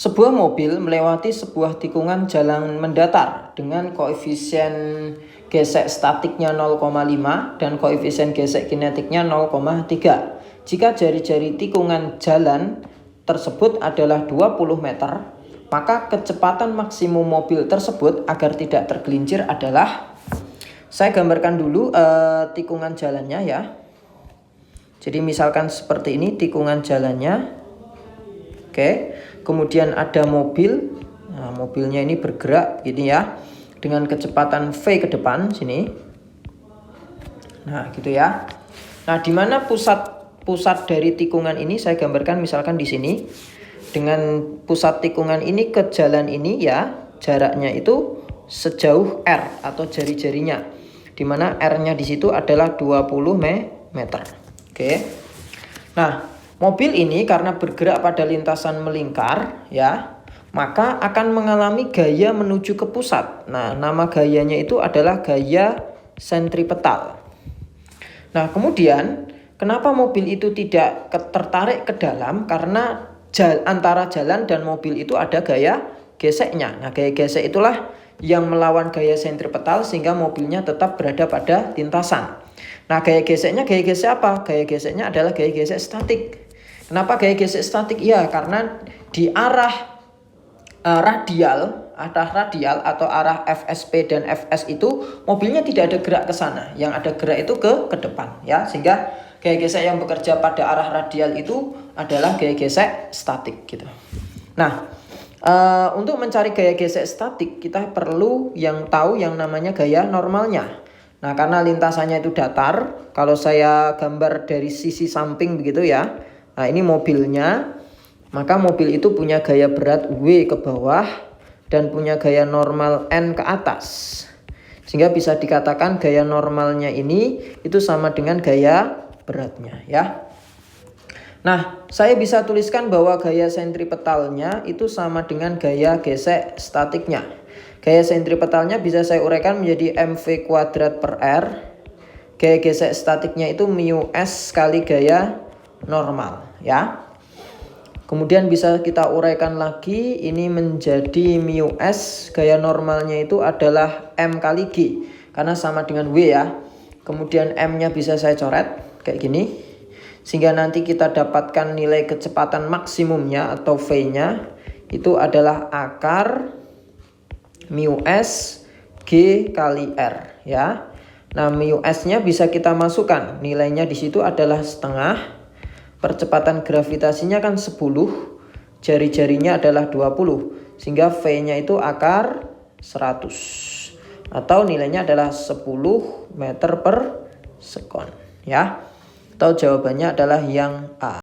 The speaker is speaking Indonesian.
Sebuah mobil melewati sebuah tikungan jalan mendatar dengan koefisien gesek statiknya 0,5 dan koefisien gesek kinetiknya 0,3. Jika jari-jari tikungan jalan tersebut adalah 20 meter, maka kecepatan maksimum mobil tersebut agar tidak tergelincir adalah, saya gambarkan dulu tikungan jalannya ya. Jadi misalkan seperti ini tikungan jalannya. Oke, kemudian ada mobil. Nah, mobilnya ini bergerak gini ya, dengan kecepatan V ke depan sini. Nah, gitu ya. Nah, di mana pusat dari tikungan ini saya gambarkan misalkan di sini. Dengan pusat tikungan ini ke jalan ini ya, jaraknya itu sejauh R atau jari-jarinya. Di mana R-nya di situ adalah 20 meter. Oke. Nah, mobil ini karena bergerak pada lintasan melingkar ya, maka akan mengalami gaya menuju ke pusat. Nah, nama gayanya itu adalah gaya sentripetal. Nah, kemudian kenapa mobil itu tidak tertarik ke dalam? Karena antara jalan dan mobil itu ada gaya geseknya. Nah, gaya gesek itulah yang melawan gaya sentripetal sehingga mobilnya tetap berada pada lintasan. Nah, gaya geseknya gaya gesek apa? Gaya geseknya adalah gaya gesek statik. Kenapa gaya gesek statik? Ya, karena di arah radial atau arah FSP dan FS itu mobilnya tidak ada gerak ke sana. Yang ada gerak itu ke depan ya. Sehingga gaya gesek yang bekerja pada arah radial itu adalah gaya gesek statik gitu. Nah, untuk mencari gaya gesek statik kita perlu tahu yang namanya gaya normalnya. Nah, karena lintasannya itu datar, kalau saya gambar dari sisi samping begitu ya. Nah, ini mobilnya, maka mobil itu punya gaya berat W ke bawah dan punya gaya normal N ke atas. Sehingga bisa dikatakan gaya normalnya ini itu sama dengan gaya beratnya ya. Nah, saya bisa tuliskan bahwa gaya sentripetalnya itu sama dengan gaya gesek statiknya. Gaya sentripetalnya bisa saya uraikan menjadi mv kuadrat per R. Gaya gesek statiknya itu mu S kali gaya normal ya. Kemudian bisa kita uraikan lagi, ini menjadi mu S, gaya normalnya itu adalah M kali G. Karena sama dengan W ya. Kemudian M-nya bisa saya coret kayak gini. Sehingga nanti kita dapatkan nilai kecepatan maksimumnya atau V-nya itu adalah akar mu S G kali R ya. Nah, mu S-nya bisa kita masukkan. Nilainya di situ adalah setengah. Percepatan gravitasinya kan 10. Jari-jarinya adalah 20. Sehingga V-nya itu akar 100. Atau nilainya adalah 10 meter per sekon ya. Atau jawabannya adalah yang A.